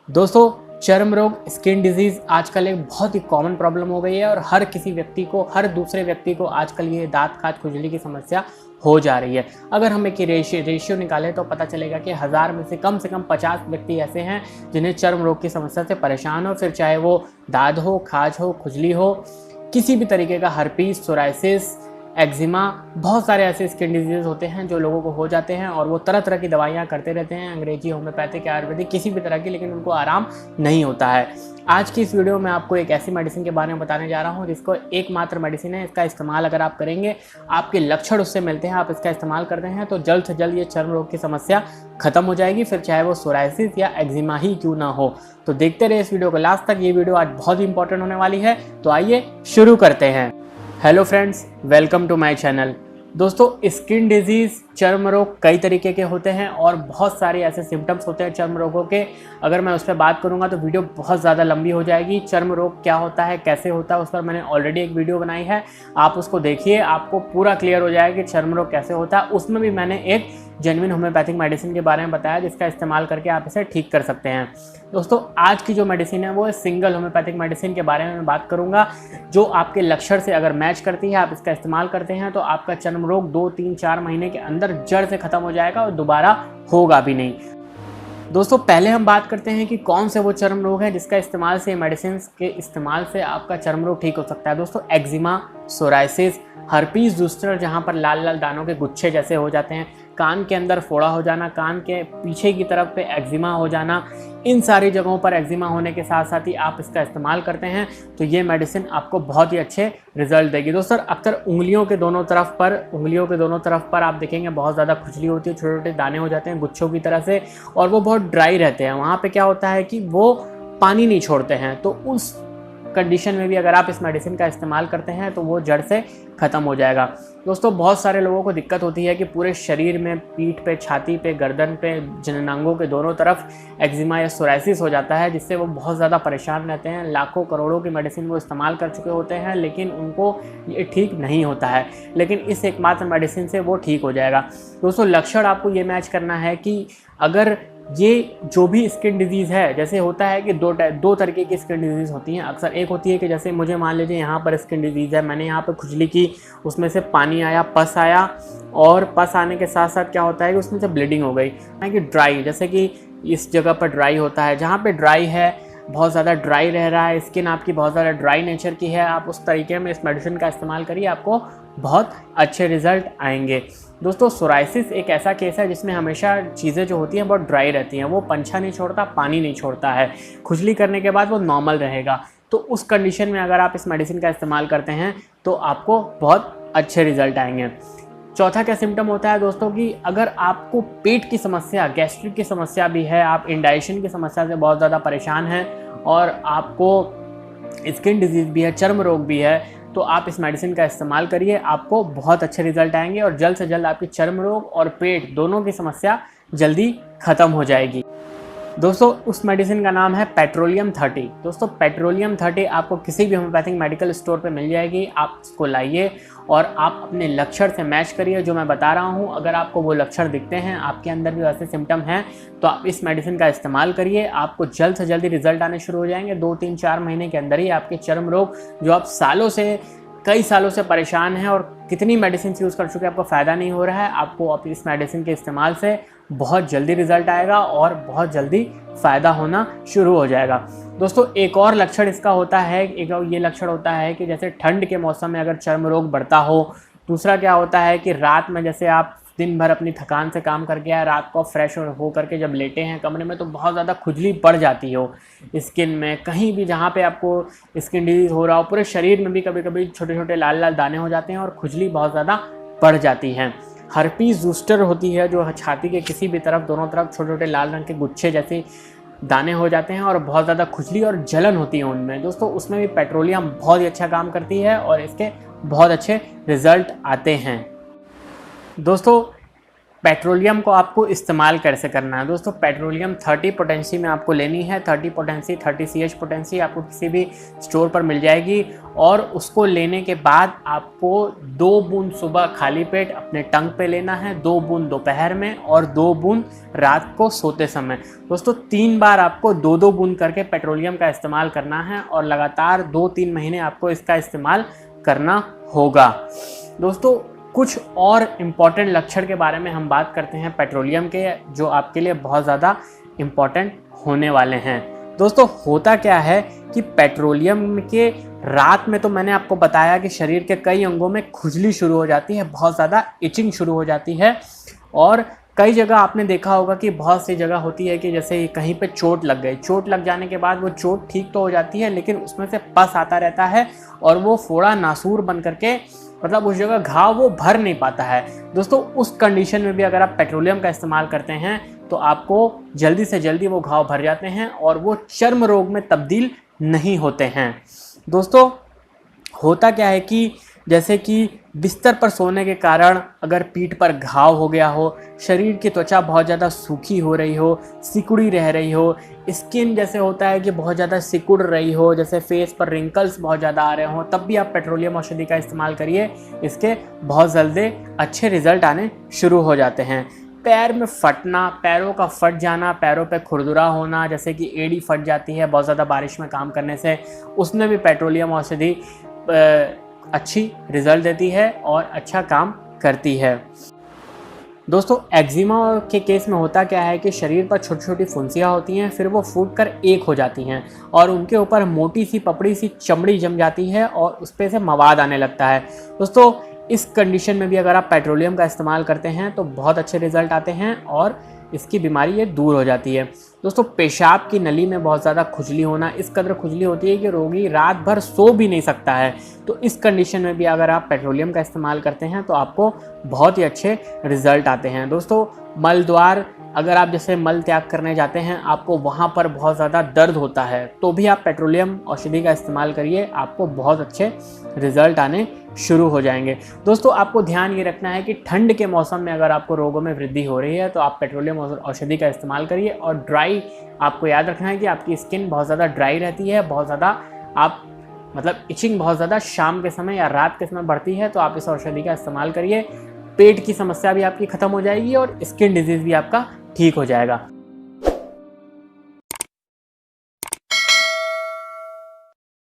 दोस्तों, चर्म रोग स्किन डिजीज़ आजकल एक बहुत ही कॉमन प्रॉब्लम हो गई है और हर किसी व्यक्ति को, हर दूसरे व्यक्ति को आजकल ये दाँत खाज खुजली की समस्या हो जा रही है। अगर हम एक रेशियो निकालें तो पता चलेगा कि 1000 में से कम 50 व्यक्ति ऐसे हैं जिन्हें चर्म रोग की समस्या से परेशान हो, फिर चाहे वो दाद हो, खाज हो, खुजली हो, किसी भी तरीके का हर्पीस, सोराइसिस, एक्जिमा, बहुत सारे ऐसे स्किन डिजीज़ होते हैं जो लोगों को हो जाते हैं और वो तरह तरह की दवाइयाँ करते रहते हैं, अंग्रेजी, होम्योपैथिक, आयुर्वेदिक, किसी भी तरह की, लेकिन उनको आराम नहीं होता है। आज की इस वीडियो में आपको एक ऐसी मेडिसिन के बारे में बताने जा रहा हूँ जिसको एकमात्र मेडिसिन है। इसका इस्तेमाल अगर आप करेंगे, आपके लक्षण उससे मिलते हैं, आप इसका इस्तेमाल करते हैं तो जल्द से जल्द ये चर्म रोग की समस्या खत्म हो जाएगी, फिर चाहे वो सोराइसिस या एक्जिमा ही क्यों ना हो। तो देखते रहे इस वीडियो को लास्ट तक। ये वीडियो आज बहुत ही इंपॉर्टेंट होने वाली है, तो आइए शुरू करते हैं। Hello friends, welcome to my channel. दोस्तों, स्किन डिजीज़, चर्म रोग कई तरीके के होते हैं और बहुत सारे ऐसे सिम्टम्स होते हैं चर्म रोगों के। अगर मैं उस पर बात करूंगा तो वीडियो बहुत ज़्यादा लंबी हो जाएगी। चर्म रोग क्या होता है, कैसे होता है, उस पर मैंने ऑलरेडी एक वीडियो बनाई है, आप उसको देखिए, आपको पूरा क्लियर हो जाएगा कि चर्म रोग कैसे होता है। उसमें भी मैंने एक जेन्युइन होम्योपैथिक मेडिसिन के बारे में बताया जिसका इस्तेमाल करके आप इसे ठीक कर सकते हैं। दोस्तों, आज की जो मेडिसिन है वो सिंगल होम्योपैथिक मेडिसिन के बारे में मैं बात करूंगा, जो आपके लक्षण से अगर मैच करती है, आप इसका इस्तेमाल करते हैं तो आपका चर्म रोग 2, 3, 4 महीने के अंदर जड़ से खत्म हो जाएगा और दोबारा होगा भी नहीं। दोस्तों, पहले हम बात करते हैं कि कौन से वो चर्म रोग है जिसका इस्तेमाल से, मेडिसिन के इस्तेमाल से आपका चर्म रोग ठीक हो सकता है। दोस्तों, एक्जिमा, सोराइसिस, हर्पीस ज़ोस्टर जहाँ पर लाल लाल दानों के गुच्छे जैसे हो जाते हैं, कान के अंदर फोड़ा हो जाना, कान के पीछे की तरफ पे एक्जिमा हो जाना, इन सारी जगहों पर एक्जिमा होने के साथ साथ ही आप इसका इस्तेमाल करते हैं तो ये मेडिसिन आपको बहुत ही अच्छे रिजल्ट देगी। दोस्तों, अक्सर उंगलियों के दोनों तरफ पर आप देखेंगे बहुत ज़्यादा खुजली होती है, छोटे छोटे दाने हो जाते हैं गुच्छों की तरह से और वो बहुत ड्राई रहते हैं। वहाँ पे क्या होता है कि वो पानी नहीं छोड़ते हैं, तो उस कंडीशन में भी अगर आप इस मेडिसिन का इस्तेमाल करते हैं तो वो जड़ से ख़त्म हो जाएगा। दोस्तों, बहुत सारे लोगों को दिक्कत होती है कि पूरे शरीर में, पीठ पे, छाती पे, गर्दन पे, जननांगों के दोनों तरफ एक्जिमा या सोराइसिस हो जाता है, जिससे वो बहुत ज़्यादा परेशान रहते हैं। लाखों करोड़ों की मेडिसिन वो इस्तेमाल कर चुके होते हैं लेकिन उनको ये ठीक नहीं होता है, लेकिन इस एकमात्र मेडिसिन से वो ठीक हो जाएगा। दोस्तों, लक्षण आपको ये मैच करना है कि अगर ये जो भी स्किन डिजीज़ है, जैसे होता है कि दो तरीके की स्किन डिजीज़ होती हैं। अक्सर एक होती है कि जैसे मुझे मान लीजिए यहाँ पर स्किन डिजीज़ है, मैंने यहाँ पर खुजली की, उसमें से पानी आया, पस आया और पस आने के साथ साथ क्या होता है कि उसमें से ब्लीडिंग हो गई। कि ड्राई, जैसे कि इस जगह पर ड्राई होता है, जहाँ पे ड्राई है, बहुत ज़्यादा ड्राई रह रहा है, स्किन आपकी बहुत ज़्यादा ड्राई नेचर की है, आप उस तरीके में इस मेडिसिन का इस्तेमाल करिए, आपको बहुत अच्छे रिजल्ट आएंगे। दोस्तों, सोराइसिस एक ऐसा केस है जिसमें हमेशा चीज़ें जो होती हैं बहुत ड्राई रहती हैं, वो पंछा नहीं छोड़ता, पानी नहीं छोड़ता है, खुजली करने के बाद वो नॉर्मल रहेगा। तो उस कंडीशन में अगर आप इस मेडिसिन का इस्तेमाल करते हैं तो आपको बहुत अच्छे रिजल्ट आएंगे। चौथा क्या सिम्टम होता है दोस्तों कि अगर आपको पेट की समस्या, गैस्ट्रिक की समस्या भी है, आप इंडाइजेशन की समस्या से बहुत ज़्यादा परेशान हैं और आपको स्किन डिजीज़ भी है, चर्म रोग भी है, तो आप इस मेडिसिन का इस्तेमाल करिए, आपको बहुत अच्छे रिजल्ट आएंगे और जल्द से जल्द आपकी चर्म रोग और पेट दोनों की समस्या जल्दी ख़त्म हो जाएगी। दोस्तों, उस मेडिसिन का नाम है पेट्रोलियम 30। दोस्तों, पेट्रोलियम 30 आपको किसी भी होम्योपैथिक मेडिकल स्टोर पे मिल जाएगी। आप इसको लाइए और आप अपने लक्षण से मैच करिए जो मैं बता रहा हूँ। अगर आपको वो लक्षण दिखते हैं, आपके अंदर भी वैसे सिम्टम हैं, तो आप इस मेडिसिन का इस्तेमाल करिए, आपको जल्द से जल्दी रिजल्ट आने शुरू हो जाएंगे। 2, 3, 4 महीने के अंदर ही आपके चर्म रोग, जो आप कई सालों से परेशान हैं और कितनी मेडिसिन यूज़ कर चुके हैं, आपको फ़ायदा नहीं हो रहा है, आपको अब इस मेडिसिन के इस्तेमाल से बहुत जल्दी रिजल्ट आएगा और बहुत जल्दी फ़ायदा होना शुरू हो जाएगा। दोस्तों, एक और लक्षण इसका होता है, ये लक्षण होता है कि जैसे ठंड के मौसम में अगर चर्म रोग बढ़ता हो। दूसरा क्या होता है कि रात में, जैसे आप दिन भर अपनी थकान से काम करके आए, रात को फ्रेश हो करके जब लेटे हैं कमरे में, तो बहुत ज़्यादा खुजली बढ़ जाती हो स्किन में, कहीं भी जहाँ पे आपको स्किन डिजीज़ हो रहा हो, पूरे शरीर में भी कभी कभी छोटे छोटे लाल लाल दाने हो जाते हैं और खुजली बहुत ज़्यादा बढ़ जाती है। हर्पीस ज़ोस्टर होती है, जो छाती के किसी भी तरफ, दोनों तरफ छोटे छोटे लाल रंग के गुच्छे जैसे दाने हो जाते हैं और बहुत ज़्यादा खुजली और जलन होती है उनमें। दोस्तों, उसमें भी पेट्रोलियम बहुत ही अच्छा काम करती है और इसके बहुत अच्छे रिजल्ट आते हैं। दोस्तों, पेट्रोलियम को आपको इस्तेमाल कैसे करना है। दोस्तों पेट्रोलियम 30 पोटेंसी में आपको लेनी है। 30 पोटेंसी 30 CH पोटेंसी आपको किसी भी स्टोर पर मिल जाएगी, और उसको लेने के बाद आपको 2 बूंद सुबह खाली पेट अपने टंग पे लेना है, 2 बूंद दोपहर में और 2 बूंद रात को सोते समय। दोस्तों 3 बार आपको 2-2 बूंद करके पेट्रोलियम का इस्तेमाल करना है, और लगातार 2-3 महीने आपको इसका इस्तेमाल करना होगा। दोस्तों कुछ और इम्पॉर्टेंट लक्षण के बारे में हम बात करते हैं पेट्रोलियम के, जो आपके लिए बहुत ज़्यादा इम्पॉर्टेंट होने वाले हैं। दोस्तों होता क्या है कि पेट्रोलियम के रात में तो मैंने आपको बताया कि शरीर के कई अंगों में खुजली शुरू हो जाती है, बहुत ज़्यादा इचिंग शुरू हो जाती है, और कई जगह आपने देखा होगा कि बहुत सी जगह होती है कि जैसे कहीं पे चोट लग गई, चोट लग जाने के बाद वो चोट ठीक तो हो जाती है, लेकिन उसमें से पस आता रहता है और वो फोड़ा नासूर बन करके मतलब उस जगह घाव वो भर नहीं पाता है। दोस्तों उस कंडीशन में भी अगर आप पेट्रोलियम का इस्तेमाल करते हैं तो आपको जल्दी से जल्दी वो घाव भर जाते हैं और वो चर्म रोग में तब्दील नहीं होते हैं। दोस्तों होता क्या है कि जैसे कि बिस्तर पर सोने के कारण अगर पीठ पर घाव हो गया हो, शरीर की त्वचा बहुत ज़्यादा सूखी हो रही हो, सिकुड़ी रह रही हो, स्किन जैसे होता है कि बहुत ज़्यादा सिकुड़ रही हो, जैसे फेस पर रिंकल्स बहुत ज़्यादा आ रहे हों, तब भी आप पेट्रोलियम औषधि का इस्तेमाल करिए। इसके बहुत जल्दी अच्छे रिजल्ट आने शुरू हो जाते हैं। पैर में फटना, पैरों का फट जाना, पैरों पे खुरदुरा होना, जैसे कि एड़ी फट जाती है बहुत ज़्यादा बारिश में काम करने से, उसमें भी पेट्रोलियम औषधि अच्छी रिजल्ट देती है और अच्छा काम करती है। दोस्तों एक्जिमा के केस में होता क्या है कि शरीर पर छोटी छोटी फुंसियाँ होती हैं, फिर वो फूट कर एक हो जाती हैं और उनके ऊपर मोटी सी पपड़ी सी चमड़ी जम जाती है और उस पर से मवाद आने लगता है। दोस्तों इस कंडीशन में भी अगर आप पेट्रोलियम का इस्तेमाल करते हैं तो बहुत अच्छे रिजल्ट आते हैं और इसकी बीमारी ये दूर हो जाती है। दोस्तों पेशाब की नली में बहुत ज़्यादा खुजली होना, इस कदर खुजली होती है कि रोगी रात भर सो भी नहीं सकता है। तो इस कंडीशन में भी अगर आप पेट्रोलियम का इस्तेमाल करते हैं तो आपको बहुत ही अच्छे रिजल्ट आते हैं। दोस्तों मल द्वार, अगर आप जैसे मल त्याग करने जाते हैं, आपको वहाँ पर बहुत ज़्यादा दर्द होता है, तो भी आप पेट्रोलियम औषधि का इस्तेमाल करिए, आपको बहुत अच्छे रिजल्ट आने शुरू हो जाएंगे। दोस्तों आपको ध्यान ये रखना है कि ठंड के मौसम में अगर आपको रोगों में वृद्धि हो रही है तो आप पेट्रोलियम औषधि का इस्तेमाल करिए। और ड्राई, आपको याद रखना है कि आपकी स्किन बहुत ज़्यादा ड्राई रहती है, बहुत ज़्यादा आप मतलब इचिंग बहुत ज़्यादा शाम के समय या रात के समय बढ़ती है, तो आप इस औषधि का इस्तेमाल करिए। पेट की समस्या भी आपकी ख़त्म हो जाएगी और स्किन डिजीज़ भी आपका ठीक हो जाएगा।